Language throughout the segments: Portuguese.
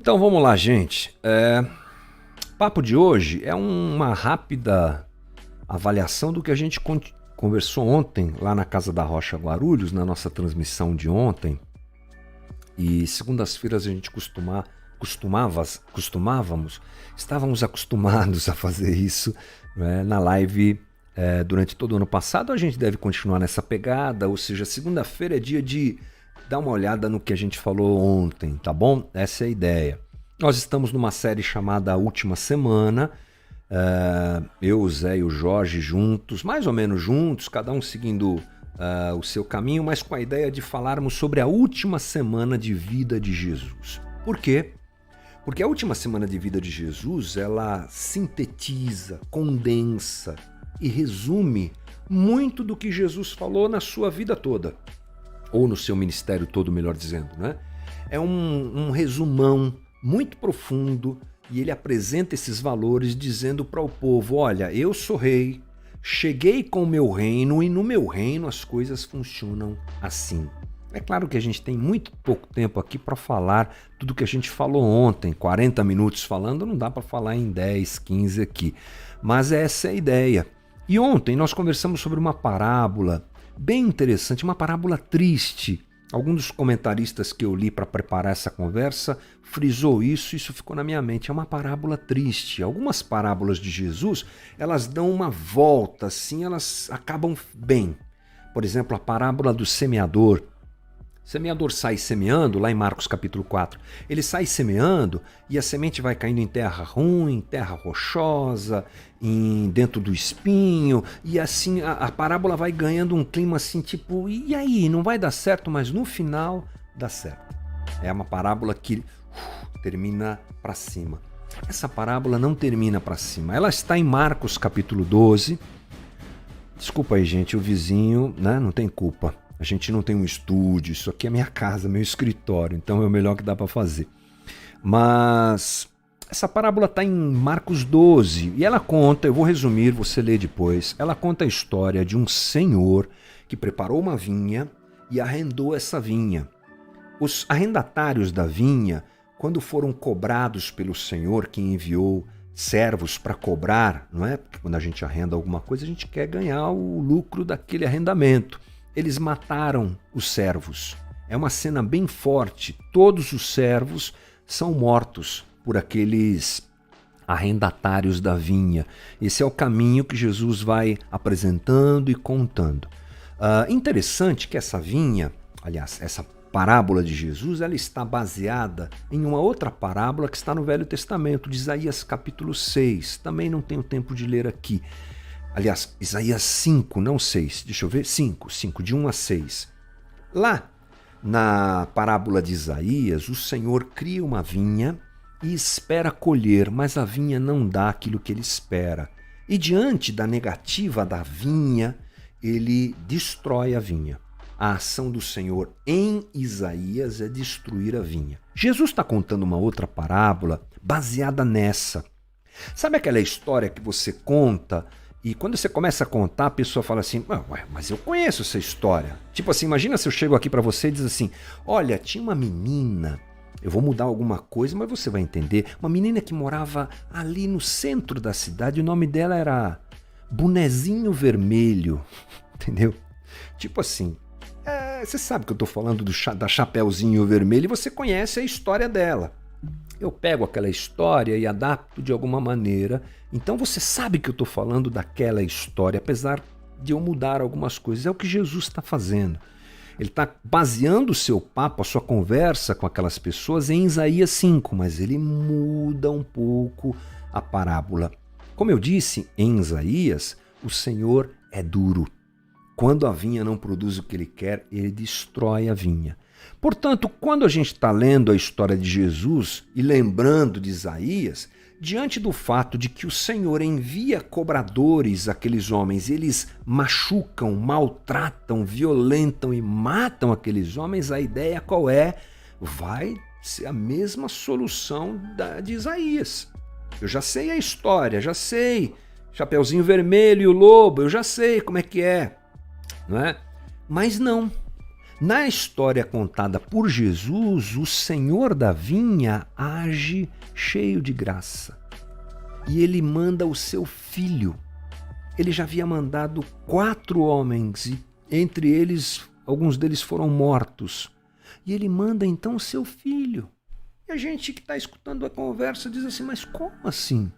Então vamos lá, gente. O papo de hoje é uma rápida avaliação do que a gente conversou ontem lá na Casa da Rocha Guarulhos, na nossa transmissão de ontem. E segundas-feiras a gente estávamos acostumados a fazer isso, né, na live durante todo o ano passado. A gente deve continuar nessa pegada, ou seja, segunda-feira é dia de dar uma olhada no que a gente falou ontem, tá bom? Essa é a ideia. Nós estamos numa série chamada A Última Semana, eu, o Zé e o Jorge juntos, mais ou menos juntos, cada um seguindo o seu caminho, mas com a ideia de falarmos sobre a última semana de vida de Jesus. Por quê? Porque a última semana de vida de Jesus, ela sintetiza, condensa e resume muito do que Jesus falou na sua vida toda, ou no seu ministério todo, melhor dizendo, né? É um resumão muito profundo e ele apresenta esses valores dizendo para o povo: olha, eu sou rei, cheguei com o meu reino e no meu reino as coisas funcionam assim. É claro que a gente tem muito pouco tempo aqui para falar tudo que a gente falou ontem, 40 minutos falando, não dá para falar em 10, 15 aqui, mas essa é a ideia. E ontem nós conversamos sobre uma parábola bem interessante, uma parábola triste. Algum dos comentaristas que eu li para preparar essa conversa frisou isso ficou na minha mente. É uma parábola triste. Algumas parábolas de Jesus, elas dão uma volta, assim, elas acabam bem. Por exemplo, a parábola do semeador. O semeador sai semeando, lá em Marcos capítulo 4, ele sai semeando e a semente vai caindo em terra ruim, terra rochosa, dentro do espinho, e assim a parábola vai ganhando um clima assim, tipo, e aí, não vai dar certo, mas no final dá certo. É uma parábola que termina para cima. Essa parábola não termina para cima, ela está em Marcos capítulo 12. Desculpa aí, gente, o vizinho, né, não tem culpa. A gente não tem um estúdio, isso aqui é minha casa, meu escritório, então é o melhor que dá para fazer. Mas essa parábola está em Marcos 12 e ela conta, eu vou resumir, você lê depois, ela conta a história de um senhor que preparou uma vinha e arrendou essa vinha. Os arrendatários da vinha, quando foram cobrados pelo senhor que enviou servos para cobrar, não é? Porque quando a gente arrenda alguma coisa, a gente quer ganhar o lucro daquele arrendamento. Eles mataram os servos. É uma cena bem forte. Todos os servos são mortos por aqueles arrendatários da vinha. Esse é o caminho que Jesus vai apresentando e contando. Interessante que essa vinha, aliás, essa parábola de Jesus, ela está baseada em uma outra parábola que está no Velho Testamento, de Isaías capítulo 6. Também não tenho tempo de ler aqui. Aliás, Isaías 5, não 6, deixa eu ver, 5, de 1 a 6. Lá, na parábola de Isaías, o Senhor cria uma vinha e espera colher, mas a vinha não dá aquilo que ele espera. E diante da negativa da vinha, ele destrói a vinha. A ação do Senhor em Isaías é destruir a vinha. Jesus está contando uma outra parábola baseada nessa. Sabe aquela história que você conta e quando você começa a contar, a pessoa fala assim: ué, mas eu conheço essa história. Tipo assim, imagina se eu chego aqui pra você e diz assim: olha, tinha uma menina, eu vou mudar alguma coisa, mas você vai entender. Uma menina que morava ali no centro da cidade, o nome dela era Bonezinho Vermelho, entendeu? Tipo assim, você sabe que eu tô falando da Chapeuzinho Vermelho e você conhece a história dela. Eu pego aquela história e adapto de alguma maneira. Então você sabe que eu estou falando daquela história, apesar de eu mudar algumas coisas. É o que Jesus está fazendo. Ele está baseando o seu papo, a sua conversa com aquelas pessoas em Isaías 5, mas ele muda um pouco a parábola. Como eu disse, em Isaías, o Senhor é duro. Quando a vinha não produz o que ele quer, ele destrói a vinha. Portanto, quando a gente está lendo a história de Jesus e lembrando de Isaías, diante do fato de que o Senhor envia cobradores àqueles homens, eles machucam, maltratam, violentam e matam aqueles homens, a ideia qual é? Vai ser a mesma solução de Isaías. Eu já sei a história, já sei. Chapeuzinho Vermelho e o lobo, eu já sei como é que é. Não é? Mas não. Na história contada por Jesus, o Senhor da vinha age cheio de graça. E ele manda o seu filho. Ele já havia mandado 4 homens, e entre eles, alguns deles foram mortos. E ele manda então o seu filho. E a gente que está escutando a conversa diz assim, mas como assim?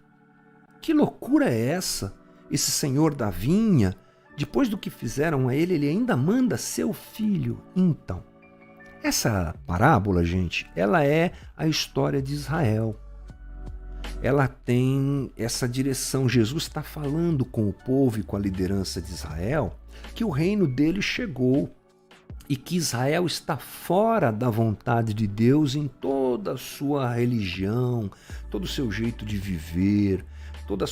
Que loucura é essa? Esse Senhor da vinha, depois do que fizeram a ele, ele ainda manda seu filho. Então, essa parábola, gente, ela é a história de Israel. Ela tem essa direção. Jesus está falando com o povo e com a liderança de Israel que o reino dele chegou e que Israel está fora da vontade de Deus em toda a sua religião, todo o seu jeito de viver, todo o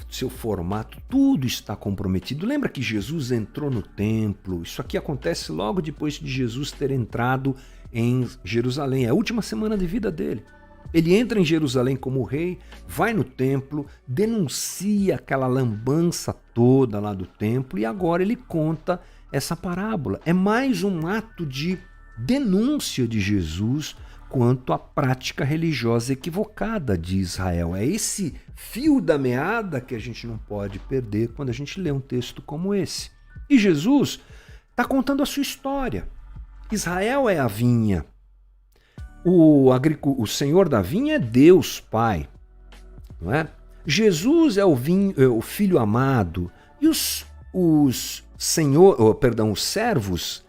seu formato, tudo está comprometido. Lembra que Jesus entrou no templo? Isso aqui acontece logo depois de Jesus ter entrado em Jerusalém, é a última semana de vida dele. Ele entra em Jerusalém como rei, vai no templo, denuncia aquela lambança toda lá do templo e agora ele conta essa parábola. É mais um ato de denúncia de Jesus quanto à prática religiosa equivocada de Israel. É esse fio da meada que a gente não pode perder quando a gente lê um texto como esse. E Jesus está contando a sua história. Israel é a vinha. O Senhor da vinha é Deus Pai, não é? Jesus é o Filho amado e os servos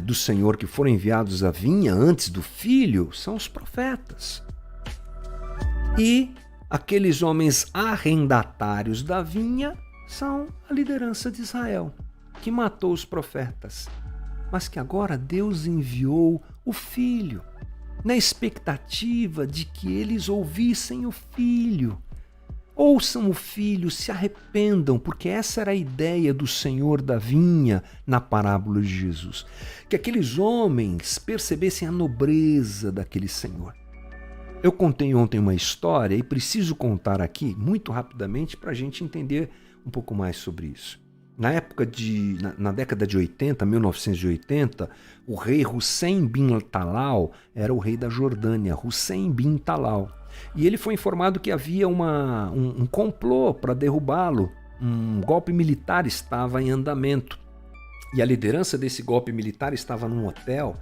do Senhor que foram enviados à vinha antes do Filho são os profetas. E aqueles homens arrendatários da vinha são a liderança de Israel, que matou os profetas, mas que agora Deus enviou o Filho, na expectativa de que eles ouvissem o Filho. Ouçam o Filho, se arrependam, porque essa era a ideia do Senhor da vinha na parábola de Jesus. Que aqueles homens percebessem a nobreza daquele Senhor. Eu contei ontem uma história e preciso contar aqui muito rapidamente para a gente entender um pouco mais sobre isso. Na década de 80, 1980, o rei Hussein bin Talal era o rei da Jordânia, Hussein bin Talal. E ele foi informado que havia um complô para derrubá-lo. Um golpe militar estava em andamento. E a liderança desse golpe militar estava num hotel.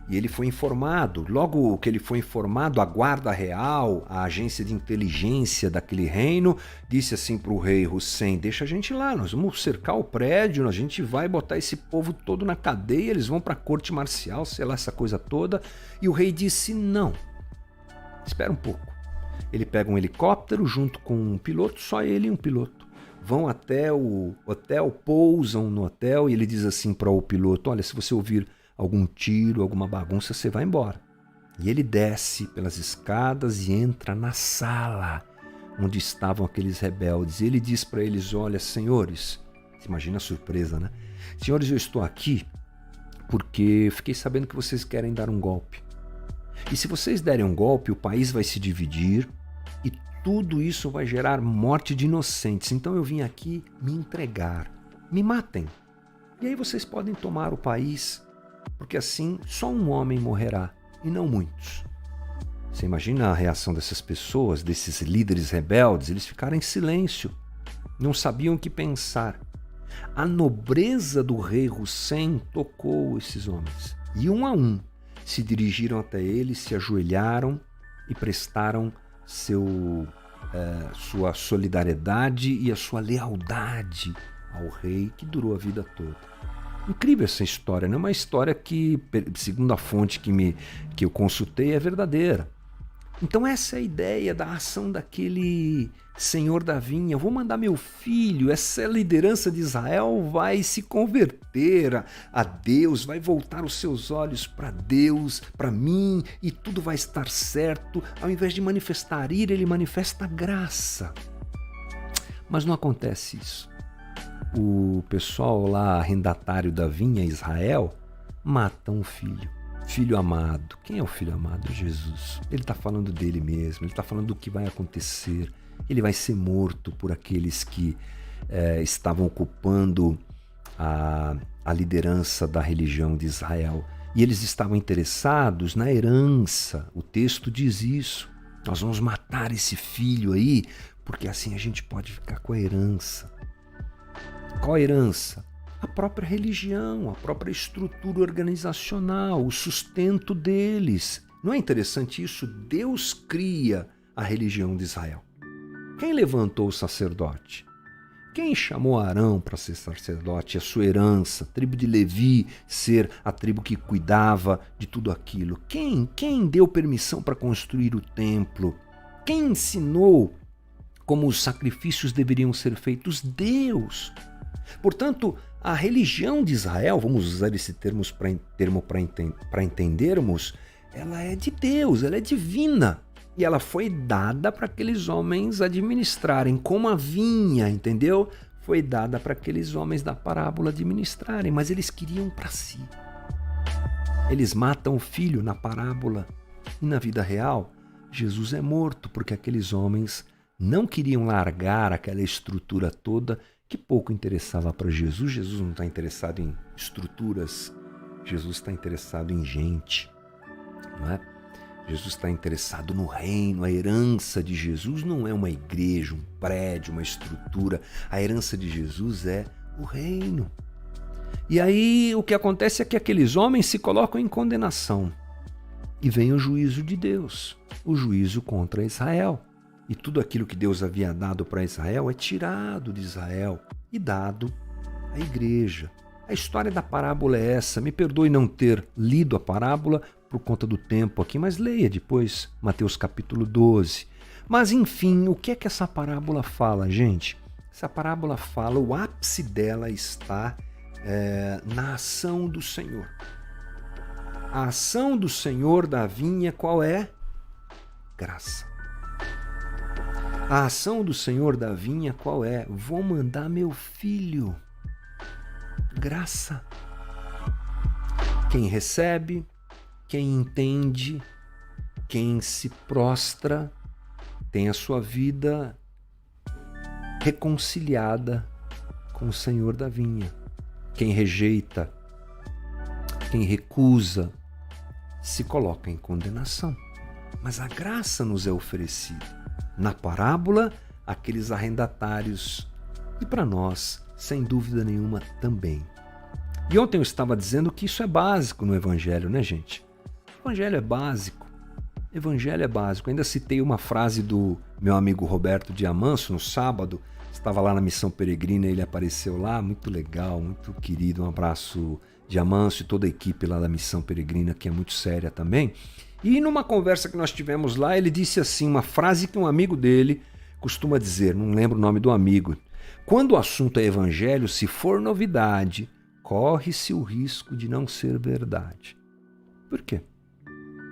E ele foi informado. Logo que ele foi informado, a Guarda Real, a agência de inteligência daquele reino, disse assim para o rei Hussein, deixa a gente lá, nós vamos cercar o prédio, a gente vai botar esse povo todo na cadeia, eles vão para a corte marcial, sei lá, essa coisa toda. E o rei disse, não, espera um pouco. Ele pega um helicóptero junto com um piloto, só ele e um piloto. Vão até o hotel, pousam no hotel e ele diz assim para o piloto, olha, se você ouvir algum tiro, alguma bagunça, você vai embora. E ele desce pelas escadas e entra na sala onde estavam aqueles rebeldes. E ele diz para eles, olha, senhores, você imagina a surpresa, né? Senhores, eu estou aqui porque fiquei sabendo que vocês querem dar um golpe. E se vocês derem um golpe, o país vai se dividir e tudo isso vai gerar morte de inocentes. Então eu vim aqui me entregar. Me matem. E aí vocês podem tomar o país, porque assim só um homem morrerá e não muitos. Você imagina a reação dessas pessoas, desses líderes rebeldes? Eles ficaram em silêncio, não sabiam o que pensar. A nobreza do rei Hussein tocou esses homens e um a um se dirigiram até ele, se ajoelharam e prestaram sua solidariedade e a sua lealdade ao rei que durou a vida toda. Incrível essa história, não é uma história que, segundo a fonte que eu consultei, é verdadeira. Então essa é a ideia da ação daquele senhor da vinha. Eu vou mandar meu filho, essa liderança de Israel vai se converter a Deus, vai voltar os seus olhos para Deus, para mim, e tudo vai estar certo. Ao invés de manifestar ira, ele manifesta graça. Mas não acontece isso. O pessoal lá, arrendatário da vinha, Israel, matam o filho. Filho amado. Quem é o filho amado? Jesus. Ele está falando dele mesmo, ele está falando do que vai acontecer. Ele vai ser morto por aqueles que estavam ocupando a liderança da religião de Israel. E eles estavam interessados na herança. O texto diz isso. Nós vamos matar esse filho aí, porque assim a gente pode ficar com a herança. Qual a herança? A própria religião, a própria estrutura organizacional, o sustento deles. Não é interessante isso? Deus cria a religião de Israel. Quem levantou o sacerdote? Quem chamou Arão para ser sacerdote, a sua herança, a tribo de Levi ser a tribo que cuidava de tudo aquilo? Quem deu permissão para construir o templo? Quem ensinou como os sacrifícios deveriam ser feitos? Deus. Portanto, a religião de Israel, vamos usar esse termo para entendermos, ela é de Deus, ela é divina. E ela foi dada para aqueles homens administrarem, como a vinha, entendeu? Foi dada para aqueles homens da parábola administrarem, mas eles queriam para si. Eles matam o filho na parábola e na vida real, Jesus é morto porque aqueles homens não queriam largar aquela estrutura toda que pouco interessava para Jesus. Jesus não está interessado em estruturas, Jesus está interessado em gente, não é? Jesus está interessado no reino. A herança de Jesus não é uma igreja, um prédio, uma estrutura. A herança de Jesus é o reino. E aí o que acontece é que aqueles homens se colocam em condenação. E vem o juízo de Deus, o juízo contra Israel. E tudo aquilo que Deus havia dado para Israel é tirado de Israel e dado à igreja. A história da parábola é essa. Me perdoe não ter lido a parábola por conta do tempo aqui, mas leia depois Mateus capítulo 12. Mas enfim, o que é que essa parábola fala, gente? Essa parábola fala, o ápice dela está na ação do Senhor. A ação do Senhor da vinha qual é? Graça. A ação do Senhor da vinha qual é? Vou mandar meu filho. Graça. Quem recebe, quem entende, quem se prostra, tem a sua vida reconciliada com o Senhor da vinha. Quem rejeita, quem recusa, se coloca em condenação. Mas a graça nos é oferecida. Na parábola, aqueles arrendatários. E para nós, sem dúvida nenhuma, também. E ontem eu estava dizendo que isso é básico no Evangelho, né, gente? O Evangelho é básico. Evangelho é básico. Ainda citei uma frase do meu amigo Roberto Diamanso no sábado. Estava lá na Missão Peregrina, ele apareceu lá, muito legal, muito querido. Um abraço, Diamanso e toda a equipe lá da Missão Peregrina, que é muito séria também. E numa conversa que nós tivemos lá, ele disse assim, uma frase que um amigo dele costuma dizer, não lembro o nome do amigo. Quando o assunto é evangelho, se for novidade, corre-se o risco de não ser verdade. Por quê?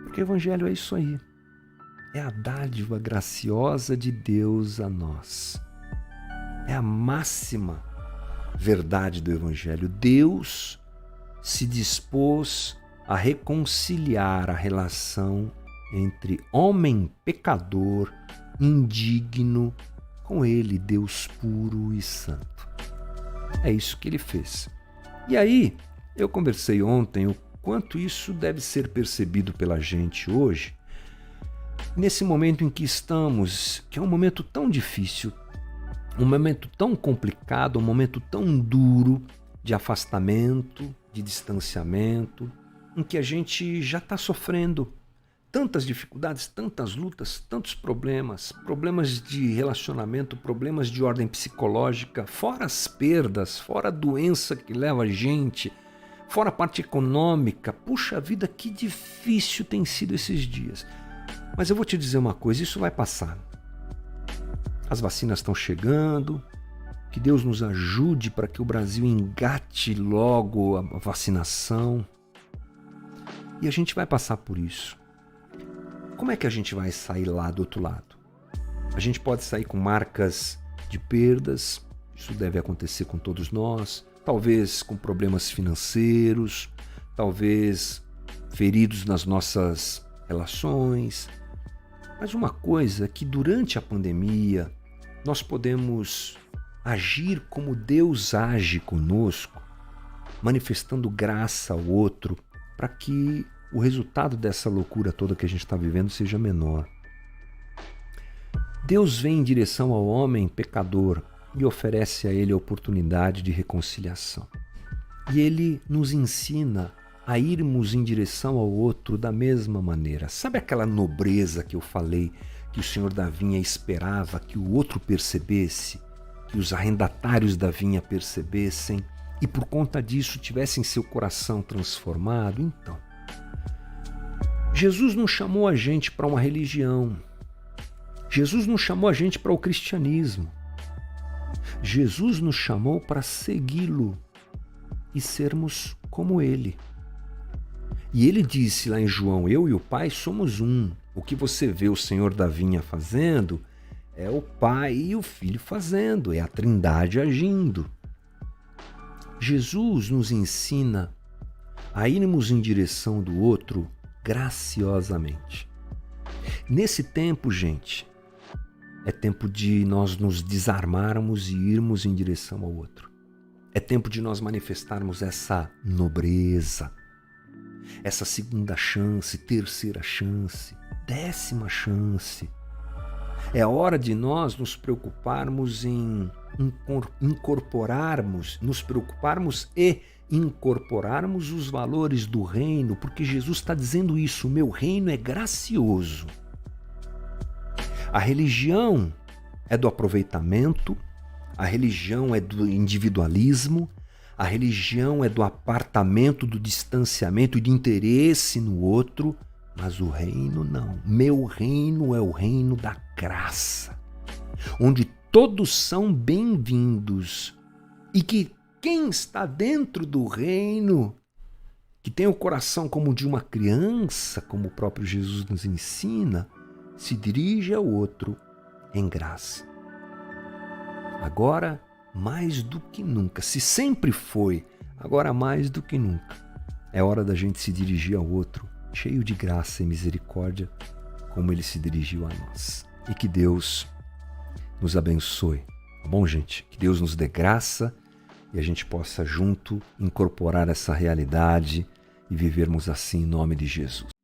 Porque o evangelho é isso aí. É a dádiva graciosa de Deus a nós. É a máxima verdade do evangelho. Deus se dispôs a reconciliar a relação entre homem pecador, indigno, com ele, Deus puro e santo. É isso que ele fez. E aí, eu conversei ontem o quanto isso deve ser percebido pela gente hoje, nesse momento em que estamos, que é um momento tão difícil, um momento tão complicado, um momento tão duro de afastamento, de distanciamento, em que a gente já está sofrendo tantas dificuldades, tantas lutas, tantos problemas, problemas de relacionamento, problemas de ordem psicológica, fora as perdas, fora a doença que leva a gente, fora a parte econômica. Puxa vida, que difícil tem sido esses dias. Mas eu vou te dizer uma coisa, isso vai passar. As vacinas estão chegando, que Deus nos ajude para que o Brasil engate logo a vacinação. E a gente vai passar por isso. Como é que a gente vai sair lá do outro lado? A gente pode sair com marcas de perdas, isso deve acontecer com todos nós, talvez com problemas financeiros, talvez feridos nas nossas relações. Mas uma coisa é que durante a pandemia nós podemos agir como Deus age conosco manifestando graça ao outro, para que o resultado dessa loucura toda que a gente está vivendo seja menor. Deus vem em direção ao homem pecador e oferece a ele a oportunidade de reconciliação. E ele nos ensina a irmos em direção ao outro da mesma maneira. Sabe aquela nobreza que eu falei que o senhor da vinha esperava que o outro percebesse, que os arrendatários da vinha percebessem e por conta disso tivessem seu coração transformado? Então, Jesus não chamou a gente para uma religião. Jesus não chamou a gente para o cristianismo. Jesus nos chamou para segui-lo e sermos como ele. E ele disse lá em João, eu e o Pai somos um. O que você vê o Senhor da vinha fazendo é o Pai e o Filho fazendo, é a Trindade agindo. Jesus nos ensina a irmos em direção do outro graciosamente. Nesse tempo, gente, é tempo de nós nos desarmarmos e irmos em direção ao outro. É tempo de nós manifestarmos essa nobreza, essa segunda chance, terceira chance, 10ª chance. É hora de nós nos preocuparmos em nos preocuparmos e incorporarmos os valores do reino, porque Jesus está dizendo isso, o meu reino é gracioso. A religião é do aproveitamento, a religião é do individualismo, a religião é do apartamento, do distanciamento e de interesse no outro, mas o reino não. Meu reino é o reino da graça, onde todos são bem-vindos e que quem está dentro do reino, que tem o coração como de uma criança, como o próprio Jesus nos ensina, se dirige ao outro em graça. Agora, mais do que nunca, se sempre foi, agora mais do que nunca, é hora da gente se dirigir ao outro, cheio de graça e misericórdia, como ele se dirigiu a nós. E que Deus nos abençoe, tá bom, gente? Que Deus nos dê graça e a gente possa junto incorporar essa realidade e vivermos assim em nome de Jesus.